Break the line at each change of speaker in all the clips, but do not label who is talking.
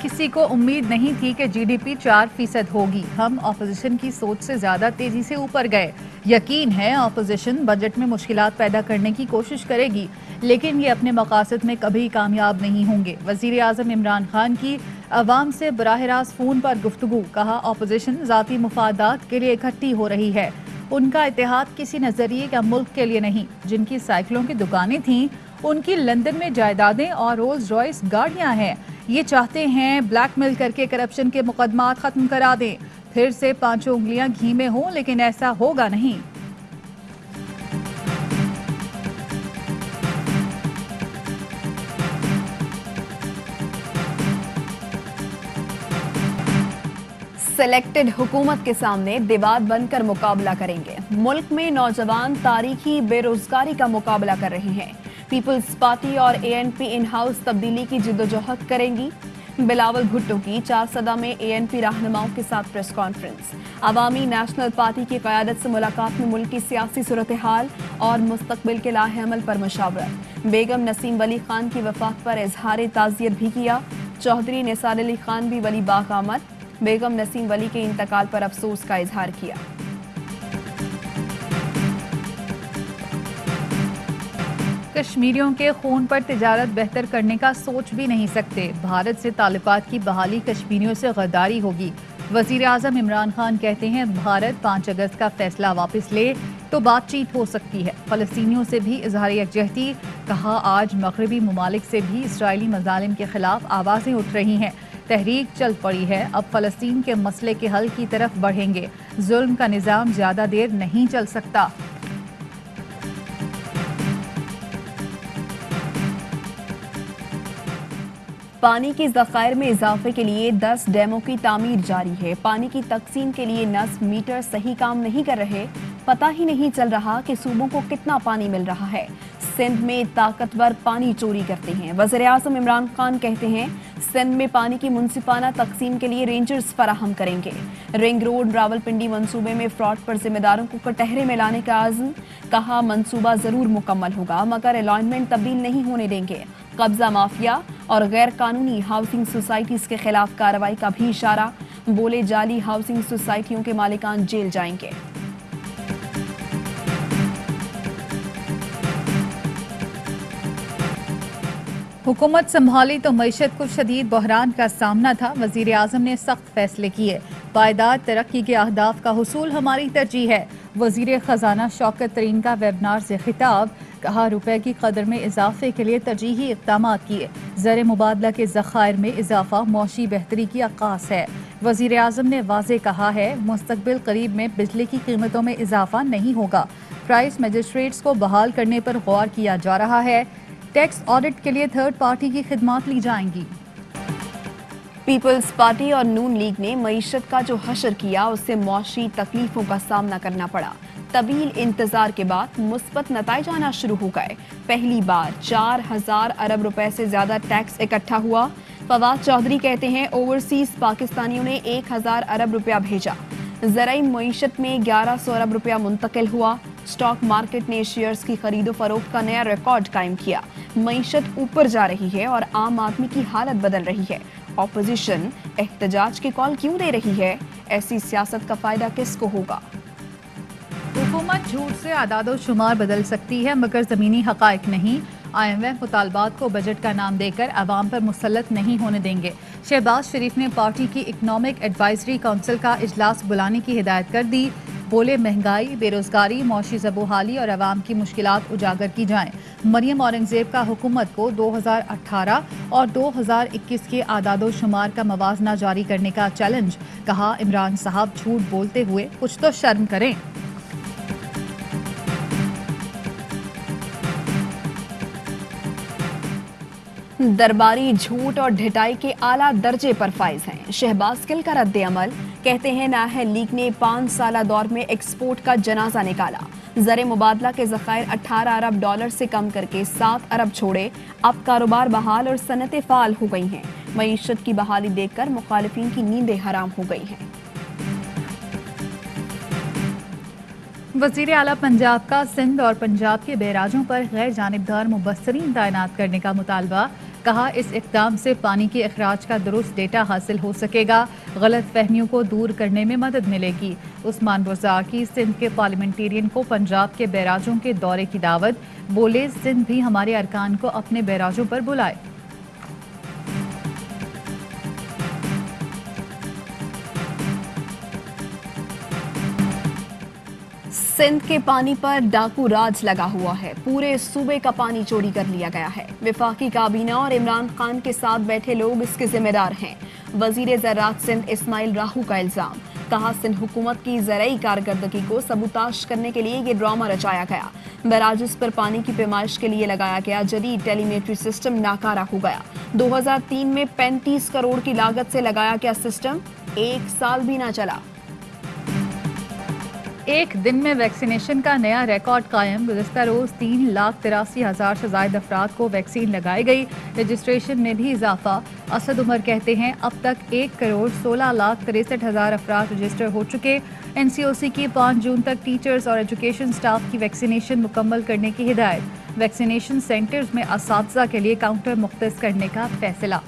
किसी को उम्मीद नहीं थी कि जीडीपी 4% होगी। हम ऑपोजिशन की सोच से ज्यादा तेजी से ऊपर गए। यकीन है ऑपोजिशन बजट में मुश्किलात पैदा करने की कोशिश करेगी, लेकिन ये अपने मकासद में कभी कामयाब नहीं होंगे। वजीर आजम इमरान खान की अवाम से बराह रास्त फोन पर गुफ्तगू। कहा, ऑपोजिशन जाती मुफादात के लिए इकट्ठी हो रही है। उनका इत्तेहाद किसी नजरिए का मुल्क के लिए नहीं। जिनकी साइकिलों की दुकानें थीं, उनकी लंदन में जायदादें और रोल्स रॉयस गाड़ियां हैं। ये चाहते हैं ब्लैकमेल करके करप्शन के मुकदमात खत्म करा दें, फिर से पांचों उंगलियां घी में हों, लेकिन ऐसा होगा नहीं।
सिलेक्टेड हुकूमत के सामने दीवार बनकर मुकाबला करेंगे। मुल्क में नौजवान तारीखी बेरोजगारी का मुकाबला कर रहे हैं। पीपल्स पार्टी और एएनपी इन हाउस तब्दीली की जिद्दोजहद करेंगी। बिलावल भुट्टो की 4 सदा में एएनपी रहनुमाओं के साथ प्रेस कॉन्फ्रेंस। अवामी नेशनल पार्टी की क़यादत से मुलाकात में मुल्क की सियासी सूरत हाल और मुस्तकबिल के लाहेअमल पर मशावरत। बेगम नसीम वली खान की वफात पर इजहार ताज़ियत भी किया। चौधरी निसार अली खान भी वली बाग आमद। बेगम नसीम वली के इंतकाल पर अफसोस का इजहार किया।
कश्मीरियों के खून पर तिजारत बेहतर करने का सोच भी नहीं सकते। भारत से ताल्लुकात की बहाली कश्मीरियों से गद्दारी होगी। वजीर आजम इमरान खान कहते हैं, भारत 5 अगस्त का फैसला वापस ले तो बातचीत हो सकती है। फलस्तीनियों से भी इजहार यकजहती। कहा, आज मगरबी ममालिक से भी इसराइली मजालिम के खिलाफ आवाजें उठ रही हैं। तहरीक चल पड़ी है। अब फलस्तीन के मसले के हल की तरफ बढ़ेंगे। जुल्म का निजाम ज्यादा देर नहीं चल सकता।
पानी के ज़खायर में इजाफे के लिए 10 डैमों की तामीर जारी है। पानी की तकसीम के लिए नस्ब मीटर सही काम नहीं कर रहे। पता ही नहीं चल रहा कि सूबों को कितना पानी मिल रहा है। सिंध में ताकतवर पानी चोरी करते हैं। वज़ीर आज़म इमरान खान कहते हैं, सिंध में पानी की मुनसिफाना तकसीम के लिए रेंजर्स फराहम करेंगे। रिंग रोड रावलपिंडी मंसूबे में फ्रॉड पर जिम्मेदारों को कटहरे में लाने का आज़म। कहा, मंसूबा जरूर मुकम्मल होगा मगर अलॉटमेंट तब्दील नहीं होने देंगे। कब्जा माफिया और गैर कानूनी हाउसिंग सोसाइटीज के खिलाफ कार्रवाई का भी इशारा। बोले, जाली हाउसिंग सोसाइटियों के मालिकान जेल जाएंगे।
हुकूमत संभाली तो मईशत को शदीद बहरान का सामना था। वजीर आजम ने सख्त फैसले किए। पायदार तरक्की के अहदाफ का हुसूल हमारी तरजीह है। वजीर खजाना शौकत तरीन का वेबनार से खिताब। कहा, रुपए की कदर में इजाफे के लिए तरजीही इक़दाम किए। ज़र मुबादला के ज़खायर में इजाफा मौशी बेहतरी की अक्कास है। वजीर आजम ने वाज़े कहा है, मुस्तकबिल करीब में बिजली की कीमतों में इजाफा नहीं होगा। प्राइस मजिस्ट्रेट्स को बहाल करने पर गौर किया जा रहा है। टैक्स ऑडिट के लिए थर्ड पार्टी की खिदमात ली जाएंगी।
पीपल्स पार्टी और नून लीग ने मईशत का जो हशर किया, उससे मौशी तकलीफों का सामना करना पड़ा। तवील इंतजार के बाद मुस्बत नताइज आना शुरू हो गए। पहली बार 4000 अरब रुपए से ज्यादा टैक्स इकट्ठा हुआ। फवाद चौधरी कहते हैं, ओवरसीज पाकिस्तानियों ने 1000 अरब रुपया भेजा। ज़राई मईशत में 1100 अरब रुपया मुंतकिल हुआ। स्टॉक मार्केट ने शेयर्स की खरीदो फरोख्त का नया रिकॉर्ड कायम किया। मईशत ऊपर जा रही है और आम आदमी की हालत बदल रही है। ऑपोजिशन एहतजाज की कॉल क्यों दे रही है? ऐसी सियासत का फायदा किसको होगा?
हुकूमत झूठ से आदादो शुमार बदल सकती है मगर ज़मीनी हक़ाइक़ नहीं। IMF मुतालबात को बजट का नाम देकर अवाम पर मुसल्लत नहीं होने देंगे। शहबाज शरीफ ने पार्टी की इकनॉमिक एडवाइजरी काउंसिल का इजलास बुलाने की हिदायत कर दी। बोले, महंगाई, बेरोजगारी, मौशी ज़बूहाली और अवाम की मुश्किलात उजागर की जाएं। मरियम औरंगजेब का हुकूमत को 2018 और 2021 के आदादो शुमार का मवाजना जारी करने का चैलेंज। कहा, इमरान साहब झूठ बोलते हुए कुछ तो शर्म करें।
दरबारी झूठ और ढिठाई के आला दर्जे पर फाइज हैं। शहबाज गिल का रद्द अमल। कहते हैं, नाहल लीग ने 5 साला दौर में एक्सपोर्ट का जनाजा निकाला। ज़र मुबादला के ज़खायर 18 अरब डॉलर से कम करके 7 अरब छोड़े। अब कारोबार बहाल और सनतें फाल हो गई हैं। मईशत की बहाली देखकर मुखालिफिन की नींदें हराम हो गई हैं।
वज़ीर आला पंजाब का सिंध और पंजाब के बैराजों पर गैर जानिबदार मुबस्सरीन तैनात करने का मुतालबा। कहा, इस इक़दाम से पानी के अखराज का दुरुस्त डेटा हासिल हो सकेगा, गलत फहमियों को दूर करने में मदद मिलेगी। उस्मान बुज़दार की सिंध के पार्लियामेंटेरियन को पंजाब के बैराजों के दौरे की दावत, बोले सिंध भी हमारे अरकान को अपने बैराजों पर बुलाए।
सिंध के पानी पर डाकू राज लगा हुआ है। पूरे सूबे का पानी चोरी कर लिया गया है। विफाकी काबीना और इमरान खान के साथ बैठे लोग इसके जिम्मेदार हैं। वजीर ज़राअत सिंध इस्माइल राहू का इल्जाम, कहा सिंध हुकूमत की ज़राई कारकर्दगी को सबूताश करने के लिए ये ड्रामा रचाया गया। बैराजिस पर पानी की पैमाइश के लिए लगाया गया जदीद टेलीमेट्री सिस्टम नाकारा हो गया। 2003 में 35 करोड़ की लागत से लगाया गया सिस्टम 1 साल भी ना चला।
एक दिन में वैक्सीनेशन का नया रिकॉर्ड कायम। गुज़िश्ता रोज 3,83,000 से ज्यादा अफराद को वैक्सीन लगाई गई। रजिस्ट्रेशन में भी इजाफा। असद उमर कहते हैं अब तक 1,16,63,000 अफराद रजिस्टर हो चुके। NCOC की 5 जून तक टीचर्स और एजुकेशन स्टाफ की वैक्सीनेशन मुकम्मल करने की हिदायत। वैक्सीनेशन सेंटर्स में असातिज़ा के लिए काउंटर मुख्तस करने का फैसला।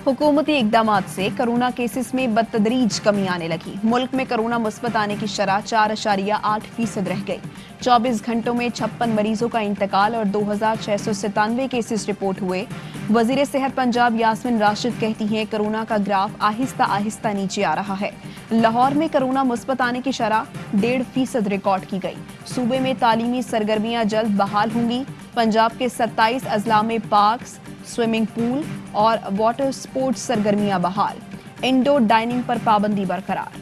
हुकूमती इकदामात से कोरोना केसेस में बदतदरीज कमी आने लगी। मुल्क में कोरोना मुस्बत आने की शरह 4.8% रह गई। 24 घंटों में 56 मरीजों का इंतकाल और 2,697 केसेस रिपोर्ट हुए। वजीर सेहत पंजाब यास्मिन राशिद कहती हैं कोरोना का ग्राफ आहिस्ता आहिस्ता नीचे आ रहा है। लाहौर में कोरोना मुस्बत आने की शरह 1.5% रिकॉर्ड की गई। सूबे में तालीमी सरगर्मियां जल्द बहाल होंगी। पंजाब के 27 अजला में पार्क्स, स्विमिंग पूल और वाटर स्पोर्ट्स सरगर्मियां बहाल। इंडोर डाइनिंग पर पाबंदी बरकरार।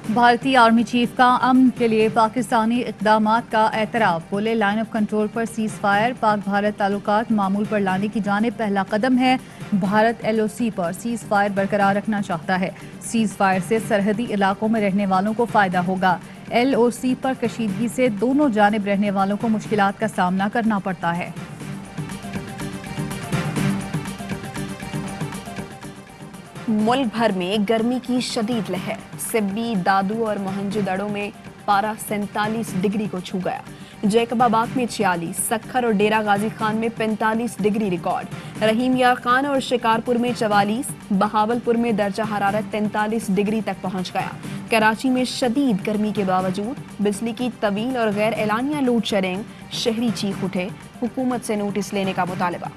भारतीय आर्मी चीफ का अमन के लिए पाकिस्तानी इक़दामात का एतराफ़। बोले लाइन ऑफ कंट्रोल पर सीज़ फायर पाक भारत ताल्लुकात मामूल पर लाने की जानिब पहला कदम है। भारत LOC पर सीज़ फायर बरकरार रखना चाहता है। सीज़ फायर से सरहदी इलाकों में रहने वालों को फ़ायदा होगा। LOC पर कशीदगी से दोनों जानिब रहने वालों को मुश्किलात का सामना करना पड़ता है।
मुल्क भर में गर्मी की शदीद लहर। सिब्बी, दादू और मोहनजोदड़ो में पारा 47 डिग्री को छू गया। जैकबाबाद में 46, सक्खर और डेरा गाजी खान में 45 डिग्री रिकॉर्ड। रहीम यार खान और शिकारपुर में 44, बहावलपुर में दर्जा हरारत 43 डिग्री तक पहुंच गया। कराची में शदीद गर्मी के बावजूद बिजली की तवील और गैर एलानिया लोड शेडिंग, शहरी चीख उठे। हुकूमत से नोटिस लेने का मुतालबा।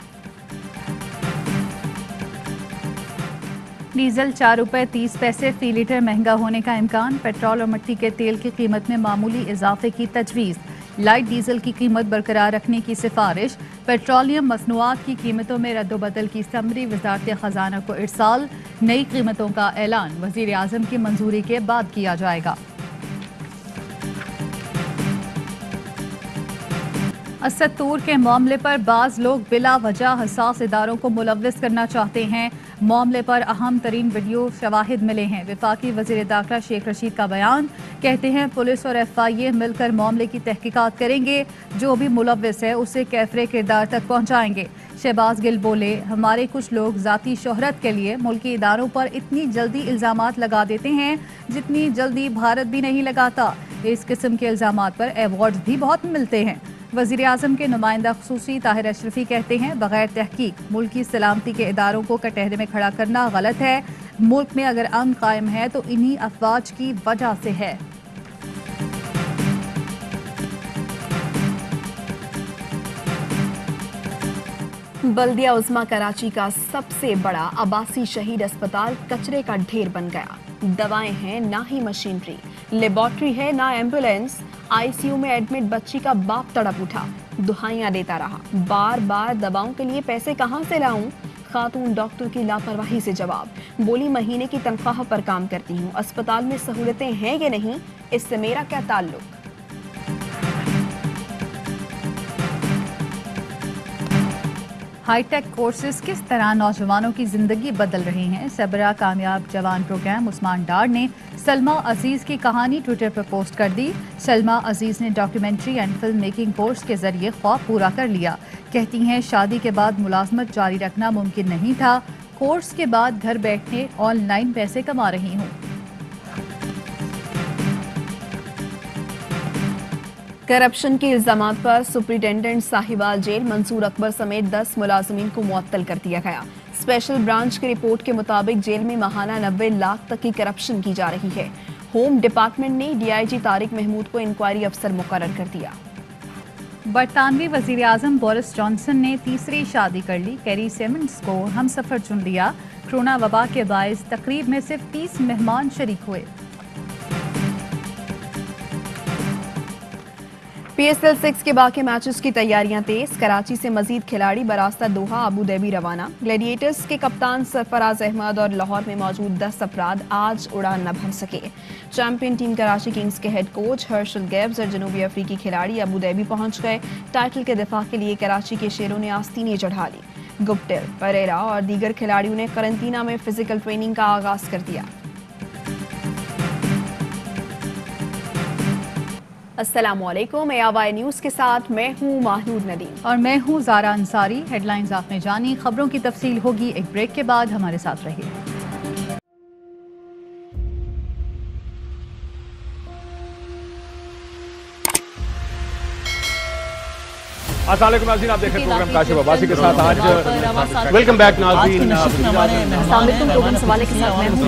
डीजल 4 रुपये 30 पैसे फी लीटर महंगा होने का इम्कान। पेट्रोल और मिट्टी के तेल की कीमत में मामूली इजाफे की तजवीज़। लाइट डीजल की कीमत बरकरार रखने की सिफारिश। पेट्रोलियम मसनूआत की कीमतों में रद्दोबदल की समरी वज़ारत ख़जाना को इरसाल। नई कीमतों का ऐलान वज़ीर आज़म की मंजूरी के बाद किया जाएगा। असद तूर के मामले पर बाज़ लोग बिला वजह हसास इदारों को मुलव्विस करना चाहते हैं। मामले पर अहम तरीन वीडियो शवाहिद मिले हैं। वफाकी वज़ीर दाखिला शेख रशीद का बयान, कहते हैं पुलिस और FIA मिलकर मामले की तहकीकात करेंगे। जो भी मुलव्विस है उसे कैफरे किरदार तक पहुँचाएंगे। शहबाज गिल बोले, हमारे कुछ लोग ज़ाती शोहरत के लिए मुल्की इदारों पर इतनी जल्दी इल्ज़ामात लगा देते हैं जितनी जल्दी भारत भी नहीं लगाता। इस किस्म के इल्ज़ामात पर एवॉर्ड्स भी बहुत मिलते हैं। वज़ीर आज़म के नुमाइंदा ख़ुसूसी ताहिर अशरफी कहते हैं बग़ैर तहकीक मुल्क की सलामती के इदारों को कटहरे में खड़ा करना गलत है। मुल्क में अगर अमन कायम है तो इन्हीं अफवाज की वजह से है।
बल्दिया उज़्मा कराची का सबसे बड़ा आबासी शहीद अस्पताल कचरे का ढेर बन गया। दवाएं हैं ना ही मशीनरी, लेबॉर्ट्री है ना एम्बुलेंस। ICU में एडमिट बच्ची का बाप तड़प उठा, दुहाइयां देता रहा, बार बार दवाओं के लिए पैसे कहां से लाऊं। खातून डॉक्टर की लापरवाही से जवाब, बोली महीने की तनख्वाह पर काम करती हूं, अस्पताल में सहूलतें हैं या नहीं, इससे मेरा क्या ताल्लुक।
हाईटेक कोर्सेज किस तरह नौजवानों की जिंदगी बदल रहे हैं। सबरा कामयाब जवान प्रोग्राम उस्मान डार ने सलमा अजीज की कहानी ट्विटर पर पोस्ट कर दी। सलमा अजीज ने documentary and film making course के जरिए ख्वाब पूरा कर लिया। कहती हैं शादी के बाद मुलाजमत जारी रखना मुमकिन नहीं था। कोर्स के बाद घर बैठे ऑनलाइन पैसे कमा रही हूँ।
करप्शन के इल्जामात पर सुप्रिंटेंडेंट साहिवाल जेल मंसूर अकबर समेत 10 मुलाजमीन को मुअत्तल कर दिया गया। स्पेशल ब्रांच की रिपोर्ट के मुताबिक जेल में माहाना 90 लाख तक की करप्शन की जा रही है। होम डिपार्टमेंट ने डीआईजी तारिक महमूद को इंक्वायरी अफसर मुकर्रर कर दिया।
बरतानवी वजीर आजम बोरिस जॉनसन ने तीसरी शादी कर ली। कैरी सेमंड्स को हम सफर चुन लिया। कोरोना वबा के बायस तकरीब में सिर्फ 30 मेहमान शरीक हुए।
PSL 6 के बाकी मैचेस की तैयारियां तेज। कराची से मजीद खिलाड़ी बरास्ता दोहा अबू धाबी रवाना। ग्लैडिएटर्स के कप्तान सरफराज अहमद और लाहौर में मौजूद 10 अफराद आज उड़ान न भर सके। चैंपियन टीम कराची किंग्स के हेड कोच हर्षल गैब्स और जनूबी अफ्रीकी खिलाड़ी अबू धाबी पहुंच गए। टाइटल के दिफा के लिए कराची के शेरों ने आस्तीनें चढ़ा ली। गुप्टिल, परेरा और दीगर खिलाड़ियों ने करंतना में फिजिकल ट्रेनिंग का आगाज कर दिया। अस्सलामुअलैकुम, AWI न्यूज़ के साथ मैं हूँ माहनूर नदीम
और मैं हूँ ज़ारा अंसारी। हेडलाइंस आपने जानी, खबरों की तफसील होगी एक ब्रेक के बाद। हमारे साथ रहिए।
अस्सलाम वालेकुम नाज़रीन, आप देख रहे हैं प्रोग्राम काशिफ अब्बासी के साथ। आज वेलकम बैक नाज़रीन।
प्रोग्राम सवाले के साथ मैं हूँ